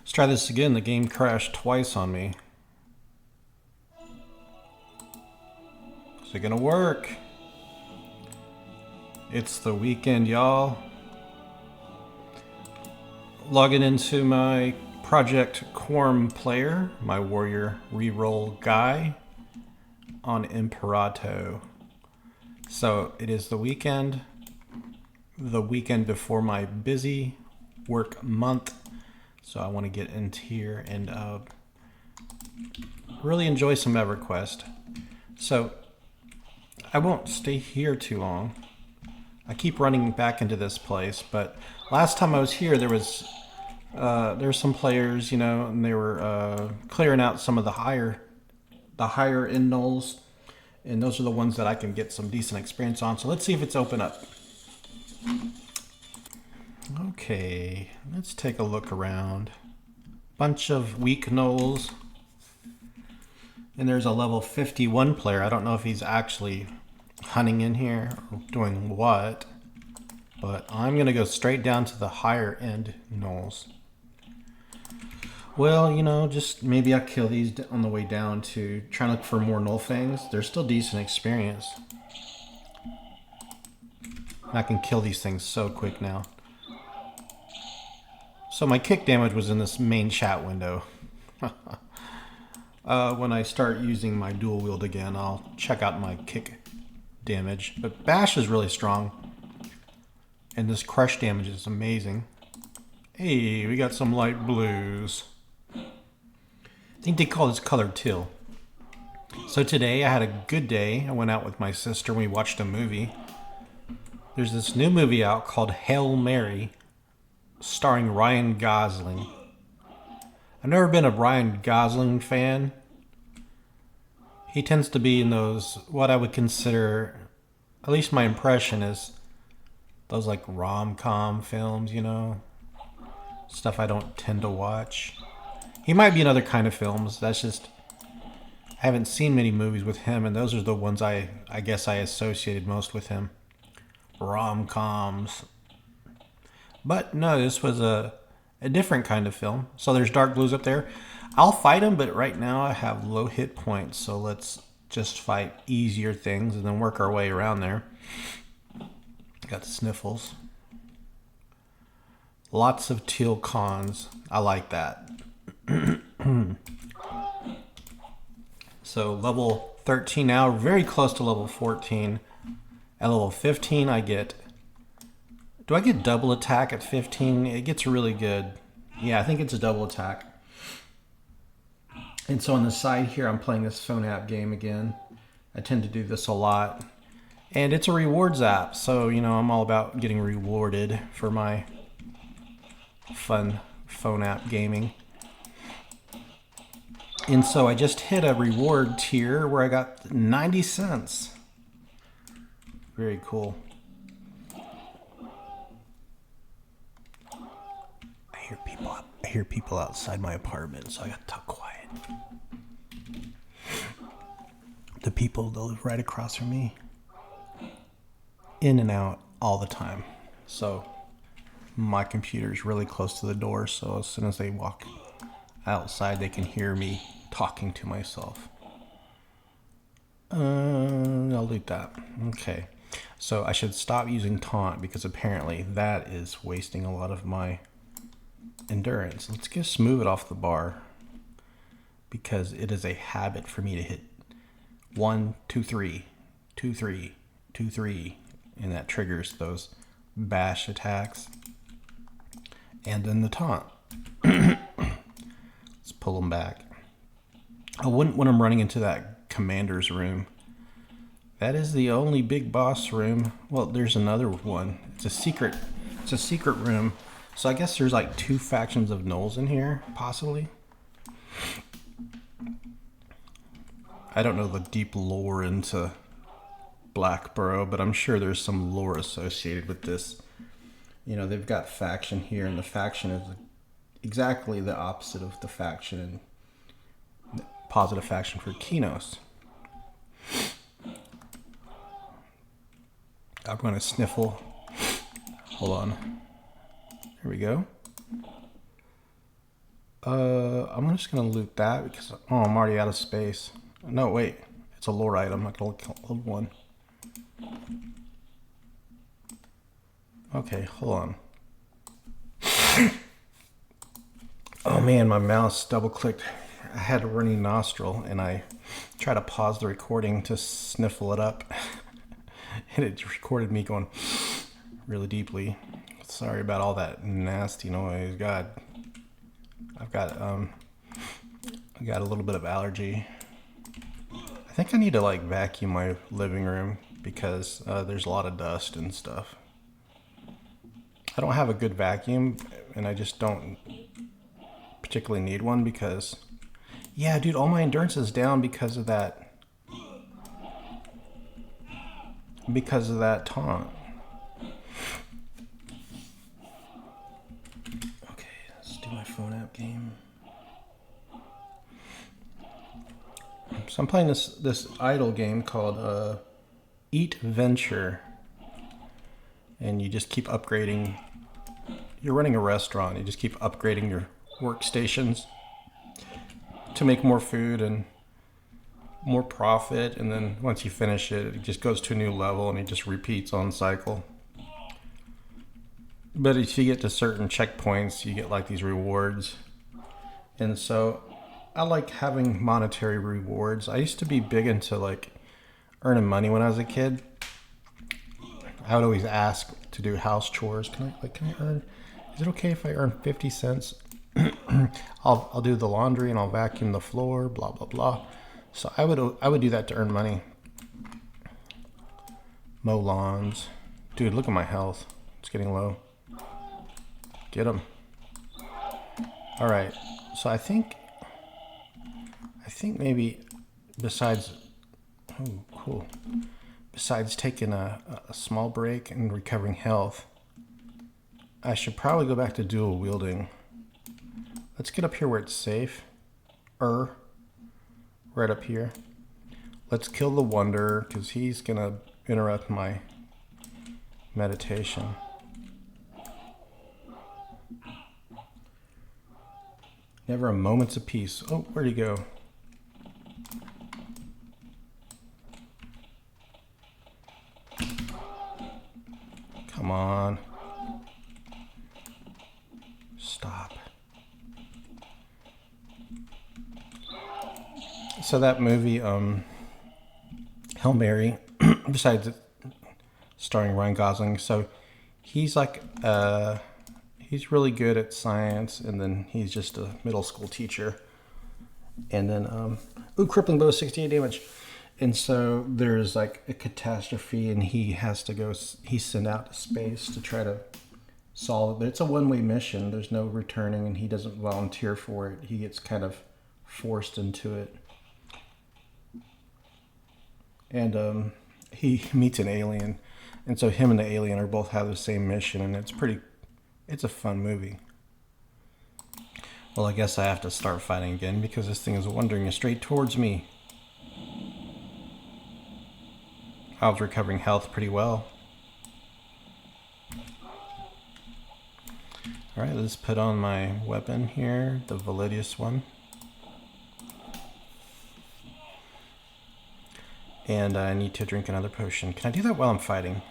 Let's try this again. The game crashed twice on me. Is it gonna work? It's the weekend, y'all. Logging into my Project Quarm player, my warrior reroll guy on Imperato. So it is the weekend before my busy work month. So I want to get into here and really enjoy some Everquest. So I won't stay here too long. I keep running back into this place, but last time I was here, there were some players, you know, and they were clearing out some of the higher end knolls, and those are the ones that I can get some decent experience on. So let's see if it's open up. Okay, let's take a look around. Bunch of weak knolls. And there's a level 51 player. I don't know if he's actually hunting in here or doing what, but I'm going to go straight down to the higher end knolls. Well, you know, just maybe I'll kill these on the way down to try and look for more null fangs. They're still decent experience. I can kill these things so quick now. So my kick damage was in this main chat window. When I start using my dual wield again, I'll check out my kick damage. But bash is really strong. And this crush damage is amazing. Hey, we got some light blues. I think they call this colored teal. So today I had a good day. I went out with my sister and we watched a movie. There's this new movie out called Hail Mary, starring Ryan Gosling. I've never been a Ryan Gosling fan. He tends to be in those, what I would consider, at least my impression is, those like rom-com films, you know? Stuff I don't tend to watch. He might be in other kind of films. That's just, I haven't seen many movies with him, and those are the ones I guess I associated most with him. Rom-coms. But no, this was a different kind of film. So there's dark blues up there. I'll fight him, but right now I have low hit points. So let's just fight easier things and then work our way around there. Got the sniffles. Lots of teal cons. I like that. So level 13 now, very close to level 14. At level 15 I get... Do I get double attack at 15? It gets really good. Yeah, I think it's a double attack. And so on the side here, I'm playing this phone app game again. I tend to do this a lot. And it's a rewards app, so, you know, I'm all about getting rewarded for my fun phone app gaming. And so I just hit a reward tier where I got 90 cents. Very cool. I hear people outside my apartment, so I gotta talk quiet. The people that live right across from me, in and out all the time. So my computer is really close to the door, so as soon as they walk outside, they can hear me talking to myself. I'll delete that. Okay. So I should stop using taunt because apparently that is wasting a lot of my endurance. Let's just move it off the bar because it is a habit for me to hit 1, 2, 3, 2, 3, 2, 3, and that triggers those bash attacks. And then the taunt. Let's pull them back. I wouldn't when I'm running into that commander's room. That is the only big boss room. Well, there's another one. It's a secret room. So I guess there's like 2 factions of gnolls in here, possibly. I don't know the deep lore into Blackborough, but I'm sure there's some lore associated with this. You know, they've got faction here, and the faction is exactly the opposite of the faction and the positive faction for Kinos. I'm going to sniffle. Hold on. Here we go. I'm just gonna loot that because I'm already out of space. No, wait, it's a lore item. I'm not gonna loot one. Okay, hold on. Oh man, my mouse double clicked. I had a runny nostril and I tried to pause the recording to sniffle it up. And it recorded me going really deeply. Sorry about all that nasty noise. God, I've got a little bit of allergy. I think I need to like vacuum my living room because there's a lot of dust and stuff. I don't have a good vacuum and I just don't particularly need one because, yeah, dude, all my endurance is down because of that taunt. Okay, let's do my phone app game. So I'm playing this idle game called Eat Venture, and you just keep upgrading. You're running a restaurant. You just keep upgrading your workstations to make more food and more profit, and then once you finish it, it just goes to a new level and it just repeats on cycle. But if you get to certain checkpoints, you get like these rewards, and so I like having monetary rewards. I used to be big into like earning money when I was a kid. I would always ask to do house chores. Can I earn? Is it okay if I earn 50 cents? I'll do the laundry and I'll vacuum the floor, blah blah blah. So I would do that to earn money. Mow lawns. Dude, look at my health. It's getting low. Get him. All right. So I think maybe besides, oh cool. Besides taking a small break and recovering health, I should probably go back to dual wielding. Let's get up here where it's safe. Right up here. Let's kill the Wonder because he's gonna interrupt my meditation. Never a moment's of peace. Oh, where'd he go? Come on. Stop. So that movie, Hail Mary, besides starring Ryan Gosling, so he's like, he's really good at science, and then he's just a middle school teacher. And then, crippling blow, 68 damage. And so there's like a catastrophe, and he's sent out to space to try to solve it. But it's a one-way mission. There's no returning, and he doesn't volunteer for it. He gets kind of forced into it. And he meets an alien, and so him and the alien are both have the same mission, and it's a fun movie. Well, I guess I have to start fighting again because this thing is wandering straight towards me. I was recovering health pretty well. Alright, let's put on my weapon here, the Validius one. And I need to drink another potion. Can I do that while I'm fighting?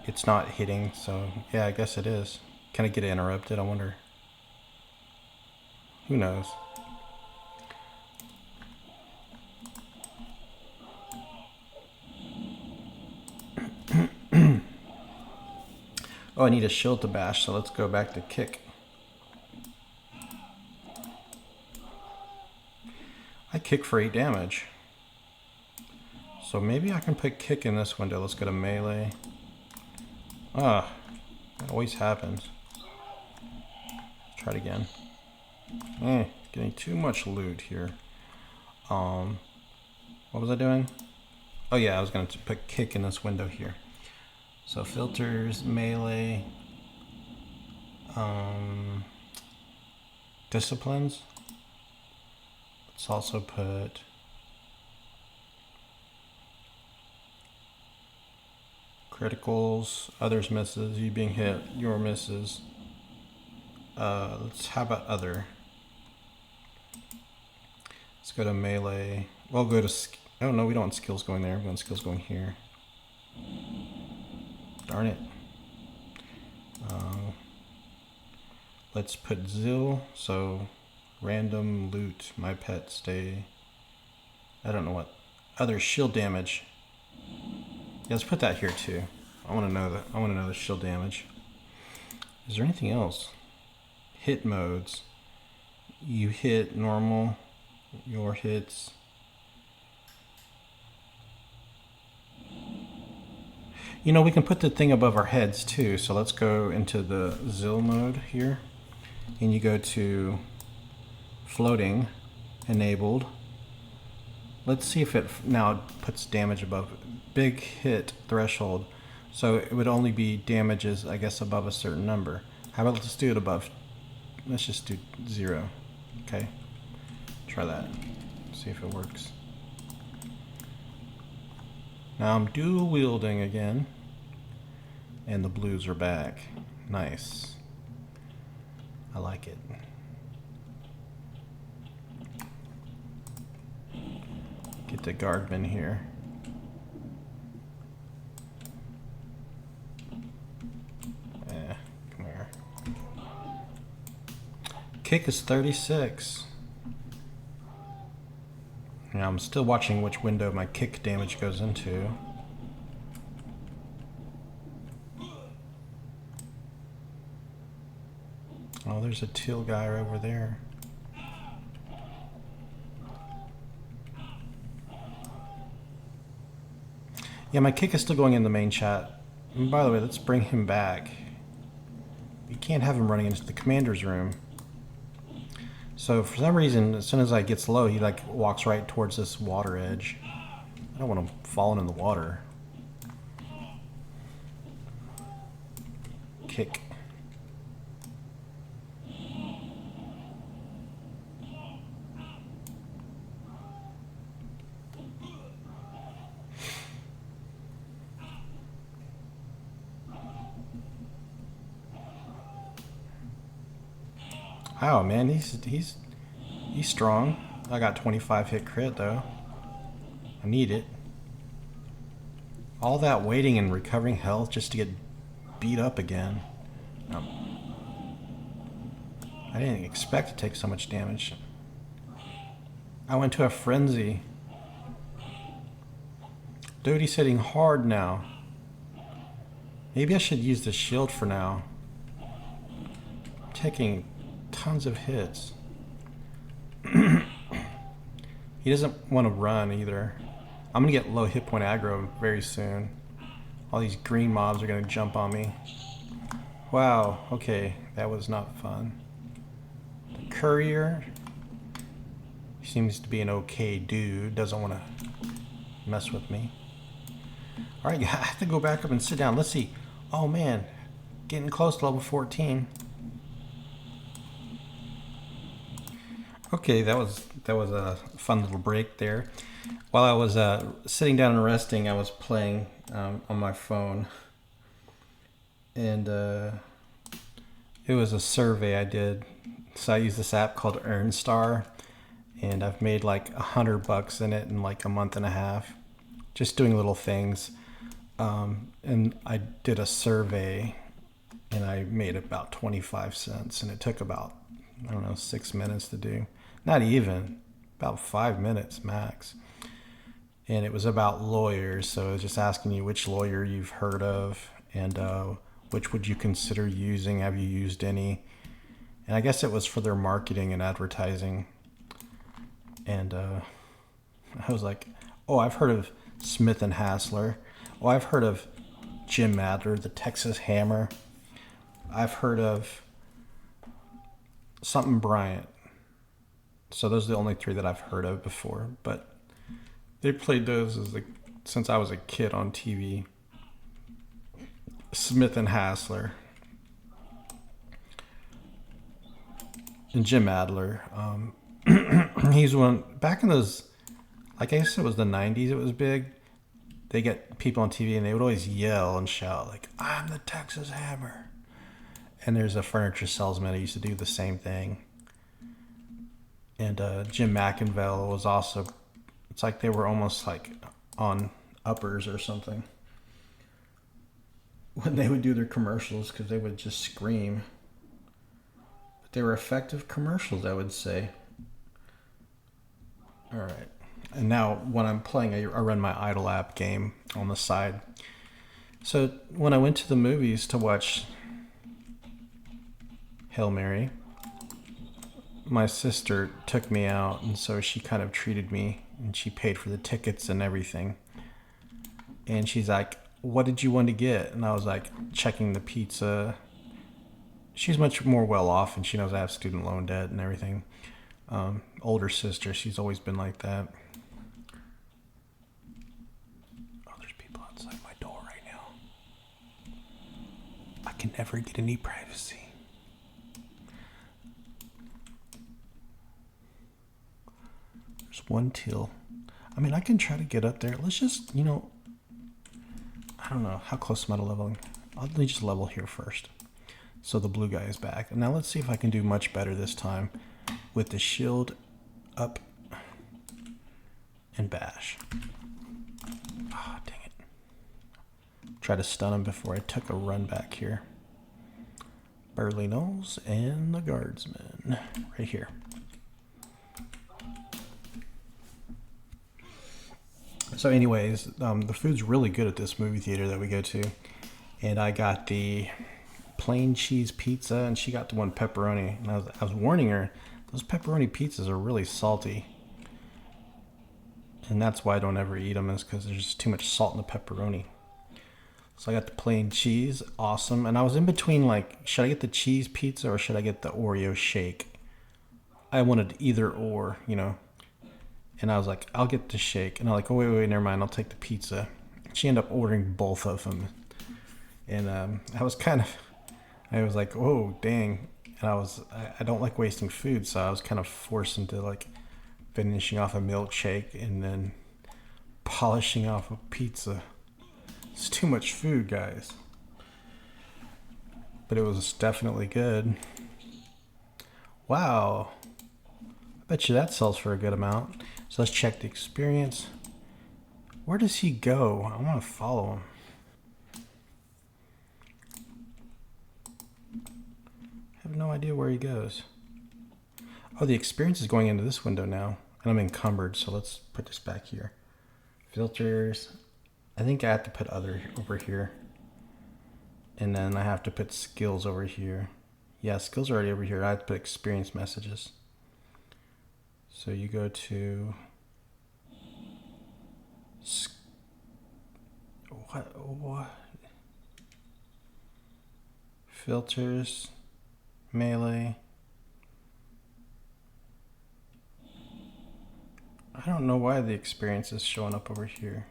It's not hitting, so yeah, I guess it is. Can I get interrupted? I wonder. Who knows? Oh, I need a shield to bash, so let's go back to kick. I kick for 8 damage. So maybe I can put kick in this window. Let's go to melee. Ah, that always happens. Let's try it again. Getting too much loot here. What was I doing? Oh yeah, I was going to put kick in this window here. So filters, melee, disciplines. Let's also put criticals, others misses, you being hit, your misses. How about other? Let's go to melee. We'll go to, oh no, we don't want skills going there. We want skills going here. Darn it. Let's put Zil, so random loot, my pet stay. I don't know what. Other shield damage. Yeah, let's put that here too. I want to know that. I want to know the shield damage. Is there anything else? Hit modes. You hit normal. Your hits. You know, we can put the thing above our heads too. So let's go into the Zil mode here. And you go to floating, enabled. Let's see if it now puts damage above big hit threshold. So it would only be damages, I guess, above a certain number. How about let's do it above, let's just do 0. Okay, try that, see if it works. Now I'm dual wielding again, and the blues are back. Nice. I like it. Get the guardman here. Come here. Kick is 36. Now I'm still watching which window my kick damage goes into. Oh, there's a teal guy over there. Yeah, my kick is still going in the main chat. And by the way, let's bring him back. You can't have him running into the commander's room. So for some reason, as soon as I gets low, he like walks right towards this water edge. I don't want him falling in the water. Kick. Wow, man, he's strong. I got 25 hit crit though. I need it. All that waiting and recovering health just to get beat up again. I didn't expect to take so much damage. I went to a frenzy. Dude, he's hitting hard now. Maybe I should use the shield for now. I'm taking tons of hits. He doesn't want to run either. I'm gonna get low hit point aggro very soon. All these green mobs are gonna jump on me. Wow, okay, that was not fun. The courier seems to be an okay dude, doesn't want to mess with me. Alright, I have to go back up and sit down. Let's see. Oh man, getting close to level 14. Okay, that was a fun little break there. While I was sitting down and resting, I was playing on my phone, and it was a survey I did. So I used this app called EarnStar, and I've made like $100 in it in like a month and a half, just doing little things. And I did a survey, and I made about 25 cents, and it took about, I don't know, 6 minutes to do. Not even, about 5 minutes max. And it was about lawyers, so it was just asking you which lawyer you've heard of, and which would you consider using, have you used any? And I guess it was for their marketing and advertising. And I was like, oh, I've heard of Smith and Hassler. Oh, I've heard of Jim Adler, the Texas Hammer. I've heard of something Bryant. So those are the only 3 that I've heard of before, but they played those since I was a kid on TV. Smith and Hassler. And Jim Adler. He's one, back in those, I guess it was the 90s, it was big. They get people on TV and they would always yell and shout like, I'm the Texas Hammer. And there's a furniture salesman that used to do the same thing. And Jim McInville was also, it's like they were almost like on uppers or something when they would do their commercials, because they would just scream. But they were effective commercials, I would say. All right. And now when I'm playing, I run my Idle app game on the side. So when I went to the movies to watch Hail Mary, my sister took me out, and so she kind of treated me, and she paid for the tickets and everything. And she's like, what did you want to get? And I was like, checking the pizza. She's much more well off, and she knows I have student loan debt and everything. Older sister, she's always been like that. Oh, there's people outside my door right now. I can never get any privacy. There's one teal. I mean, I can try to get up there. Let's just, I don't know. How close am I to leveling? Let me just level here first. So the blue guy is back. And now let's see if I can do much better this time with the shield up and bash. Ah, dang it. Try to stun him before I took a run back here. Burley Knowles and the guardsman right here. So anyways, the food's really good at this movie theater that we go to. And I got the plain cheese pizza, and she got the one pepperoni. And I was warning her, those pepperoni pizzas are really salty. And that's why I don't ever eat them, is because there's just too much salt in the pepperoni. So I got the plain cheese, awesome. And I was in between, like, should I get the cheese pizza or should I get the Oreo shake? I wanted either or, And I was like, I'll get the shake. And I'm like, oh, wait, never mind. I'll take the pizza. She ended up ordering both of them. And I was like, oh, dang. And I don't like wasting food. So I was kind of forced into like finishing off a milkshake and then polishing off a pizza. It's too much food, guys. But it was definitely good. Wow. I bet you that sells for a good amount. So let's check the experience. Where does he go? I want to follow him. I have no idea where he goes. Oh, the experience is going into this window now. And I'm encumbered, so let's put this back here. Filters. I think I have to put other over here. And then I have to put skills over here. Yeah, skills are already over here. I have to put experience messages. So you go to what? Filters, melee. I don't know why the experience is showing up over here.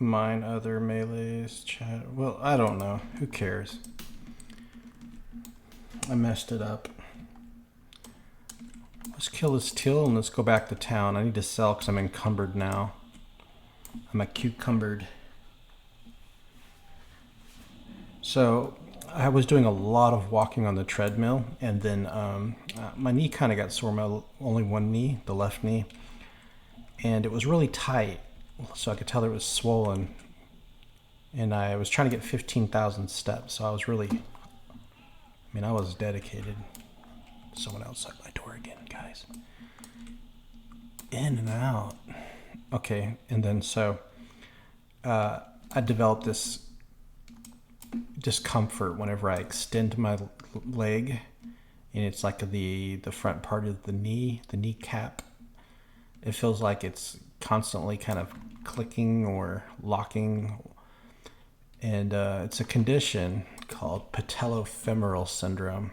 Mine, other melees, chat. Well, I don't know. Who cares? I messed it up. Let's kill this teal and let's go back to town. I need to sell because I'm encumbered now. I'm a cucumbered. So I was doing a lot of walking on the treadmill, and then my knee kind of got sore. My only one knee, the left knee, and it was really tight. So I could tell it was swollen, and I was trying to get 15,000 steps. So I was I was dedicated. Someone outside my door again, guys. In and out. Okay, and then so I developed this discomfort whenever I extend my leg, and it's like the front part of the knee, the kneecap. It feels like it's constantly kind of clicking or locking, and it's a condition called patellofemoral syndrome,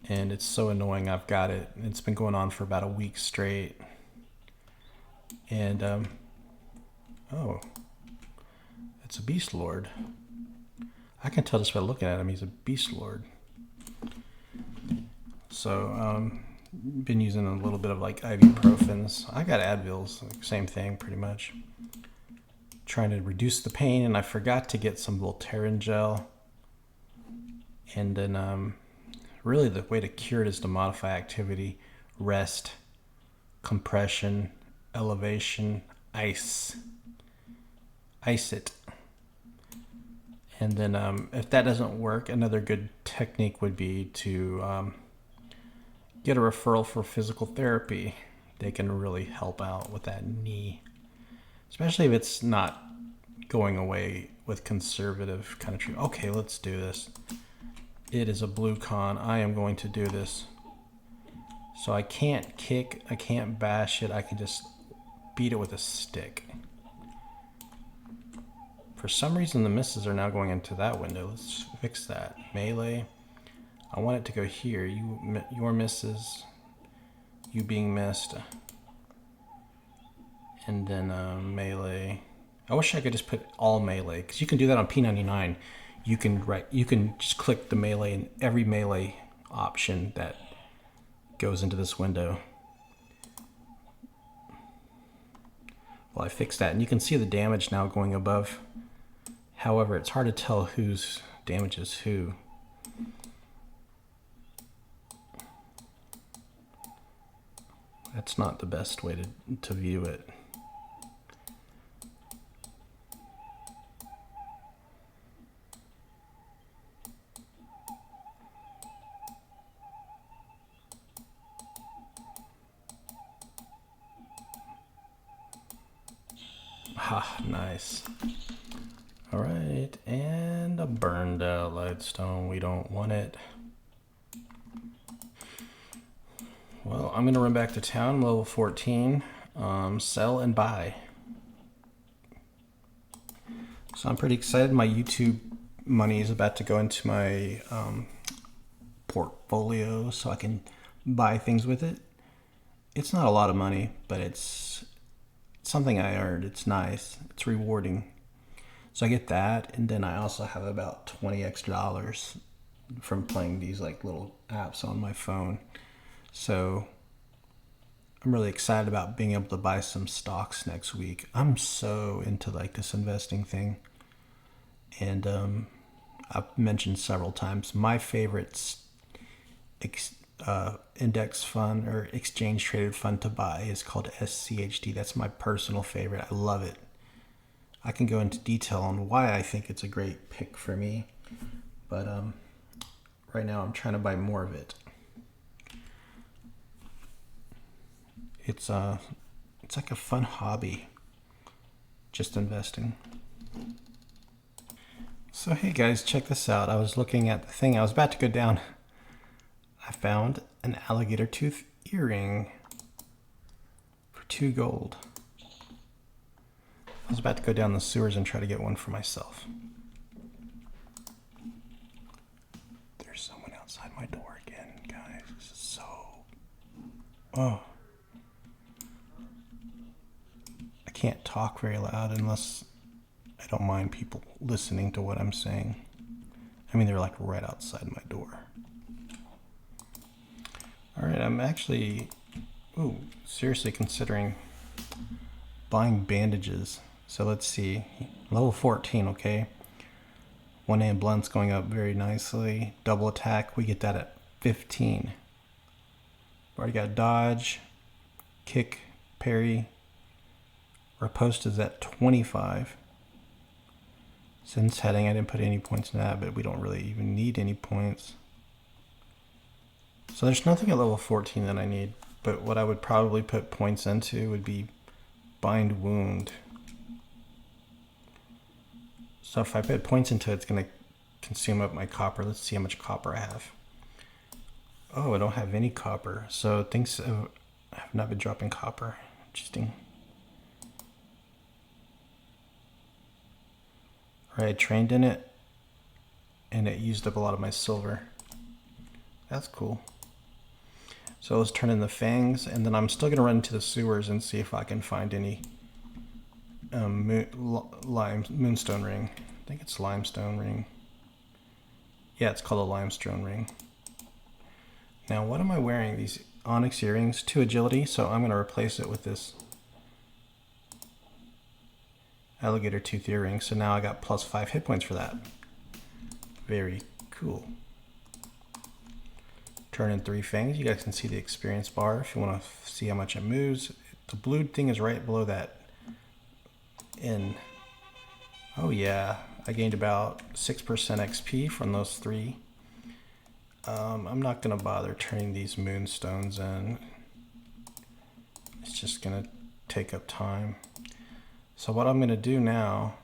and it's so annoying. I've got it. It's been going on for about a week straight, and oh, it's a beast lord. I can tell just by looking at him he's a beast lord. So been using a little bit of like ibuprofens. I got Advils, like, same thing pretty much. Trying to reduce the pain, and I forgot to get some Voltaren gel. And then really the way to cure it is to modify activity, rest, compression, elevation, ice it. And then if that doesn't work, another good technique would be to get a referral for physical therapy. They can really help out with that knee, especially if it's not going away with conservative kind of treatment. Okay, let's do this. It is a blue con. I am going to do this. So I can't kick, I can't bash it, I can just beat it with a stick. For some reason the misses are now going into that window. Let's fix that. Melee. I want it to go here. Your misses, you being missed. And then melee. I wish I could just put all melee, because you can do that on P99. You can just click the melee in every melee option that goes into this window. Well, I fixed that, and you can see the damage now going above. However, it's hard to tell whose damage is who. That's not the best way to view it. Ah, nice. All right, and a burned out lightstone. We don't want it. Well, I'm gonna run back to town, level 14, sell and buy. So I'm pretty excited. My YouTube money is about to go into my portfolio so I can buy things with it. It's not a lot of money, but it's something I earned. It's nice. It's rewarding. So I get that, and then I also have about $20 extra from playing these like little apps on my phone. So I'm really excited about being able to buy some stocks next week. I'm so into like this investing thing. And I've mentioned several times, my favorite index fund or exchange traded fund to buy is called SCHD. That's my personal favorite. I love it. I can go into detail on why I think it's a great pick for me. But right now I'm trying to buy more of it. It's like a fun hobby, just investing. So hey guys, check this out. I was looking at the thing. I was about to go down. I found an alligator tooth earring for 2 gold. I was about to go down the sewers and try to get one for myself. There's someone outside my door again, guys. This is so... Oh. I can't talk very loud unless I don't mind people listening to what I'm saying. I mean, they're like right outside my door. All right, I'm actually, seriously considering buying bandages. So let's see, level 14, okay. 1-hand blunt's going up very nicely. Double attack, we get that at 15. Already got dodge, kick, parry. Riposte is at 25. Since heading, I didn't put any points in that, but we don't really even need any points. So there's nothing at level 14 that I need, but what I would probably put points into would be bind wound. So if I put points into it, it's going to consume up my copper. Let's see how much copper I have. Oh, I don't have any copper. So things have not been dropping copper. Interesting. All right, I trained in it, and it used up a lot of my silver. That's cool. So let's turn in the fangs, and then I'm still going to run into the sewers and see if I can find any moonstone ring. I think it's limestone ring. Yeah, it's called a limestone ring. Now, what am I wearing? These onyx earrings, 2 agility, so I'm going to replace it with this alligator tooth earring. So now I got plus 5 hit points for that. Very cool. Turn in 3 fangs. You guys can see the experience bar if you want to see how much it moves. The blue thing is right below that in. Oh yeah, I gained about 6% XP from those 3. I'm not going to bother turning these moonstones in. It's just going to take up time. So what I'm going to do now,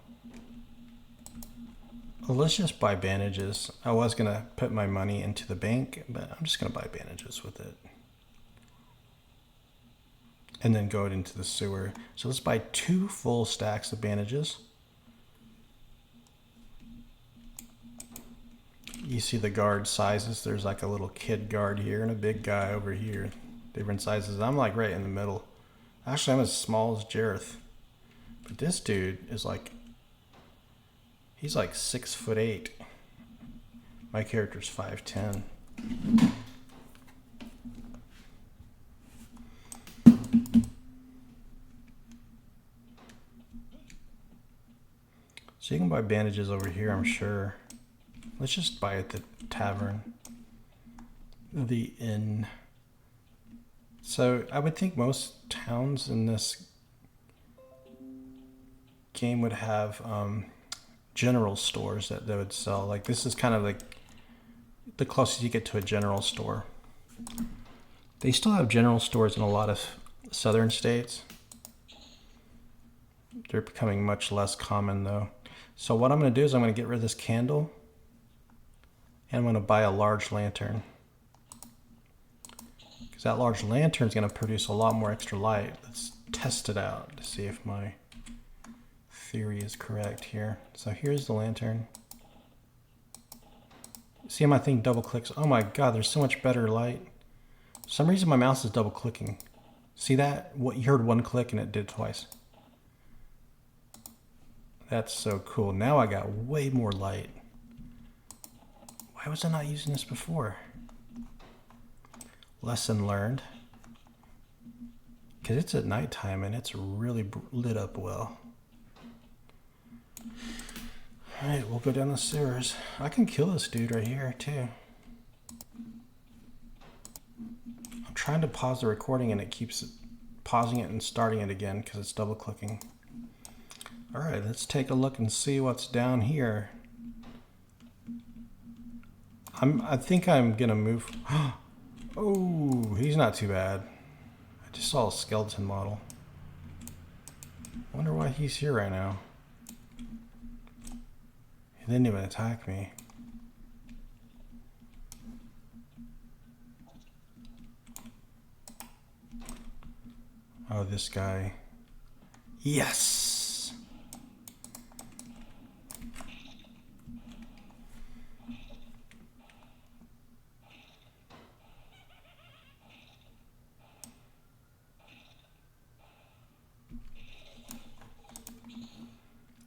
let's just buy bandages. I was going to put my money into the bank, but I'm just going to buy bandages with it. And then go into the sewer. So let's buy 2 full stacks of bandages. You see the guard sizes. There's like a little kid guard here and a big guy over here. Different sizes. I'm like right in the middle. Actually, I'm as small as Jareth. But this dude is like, he's like 6'8". My character's 5'10". So you can buy bandages over here, I'm sure. Let's just buy at the tavern. The inn. So I would think most towns in this game would have general stores that they would sell. Like this is kind of like the closest you get to a general store. They still have general stores in a lot of southern states. They're becoming much less common though. So what I'm going to do is I'm going to get rid of this candle. And I'm going to buy a large lantern. Because that large lantern is going to produce a lot more extra light. Let's test it out to see if my theory is correct here. So here's the lantern. See how my thing double clicks? Oh my god, there's so much better light. For some reason my mouse is double clicking. See that? What, you heard 1 click and it did twice. That's so cool. Now I got way more light. Why was I not using this before? Lesson learned. Because it's at nighttime and it's really lit up well. Alright, we'll go down the sewers. I can kill this dude right here too. I'm trying to pause the recording and it keeps pausing it and starting it again because it's double clicking. Alright, let's take a look and see what's down here. I think I'm gonna move. Oh, he's not too bad. I just saw a skeleton model. Wonder why he's here right now. He didn't even attack me. Oh, this guy. Yes!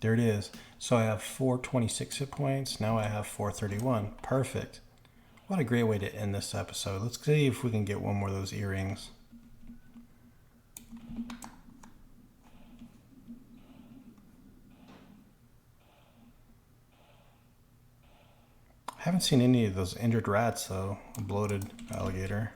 There it is. So I have 426 hit points. Now I have 431. Perfect. What a great way to end this episode. Let's see if we can get one more of those earrings. I haven't seen any of those injured rats though. A bloated alligator.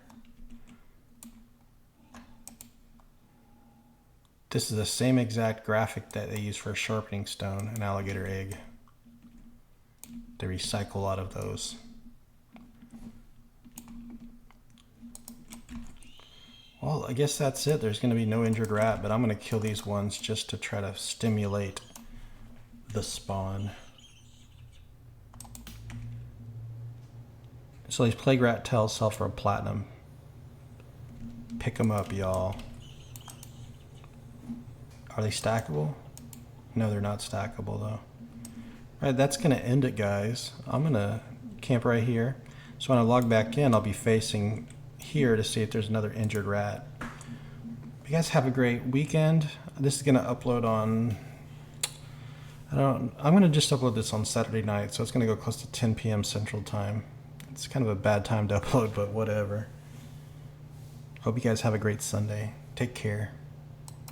This is the same exact graphic that they use for a sharpening stone, an alligator egg. They recycle a lot of those. Well, I guess that's it. There's going to be no injured rat, but I'm going to kill these ones just to try to stimulate the spawn. So these plague rat tails sell for a platinum. Pick them up, y'all. Are they stackable? No, they're not stackable though. Alright, that's going to end it, guys. I'm going to camp right here. So when I log back in, I'll be facing here to see if there's another injured rat. You guys have a great weekend. This is going to upload on... I'm going to just upload this on Saturday night, so it's going to go close to 10 p.m. Central Time. It's kind of a bad time to upload, but whatever. Hope you guys have a great Sunday. Take care.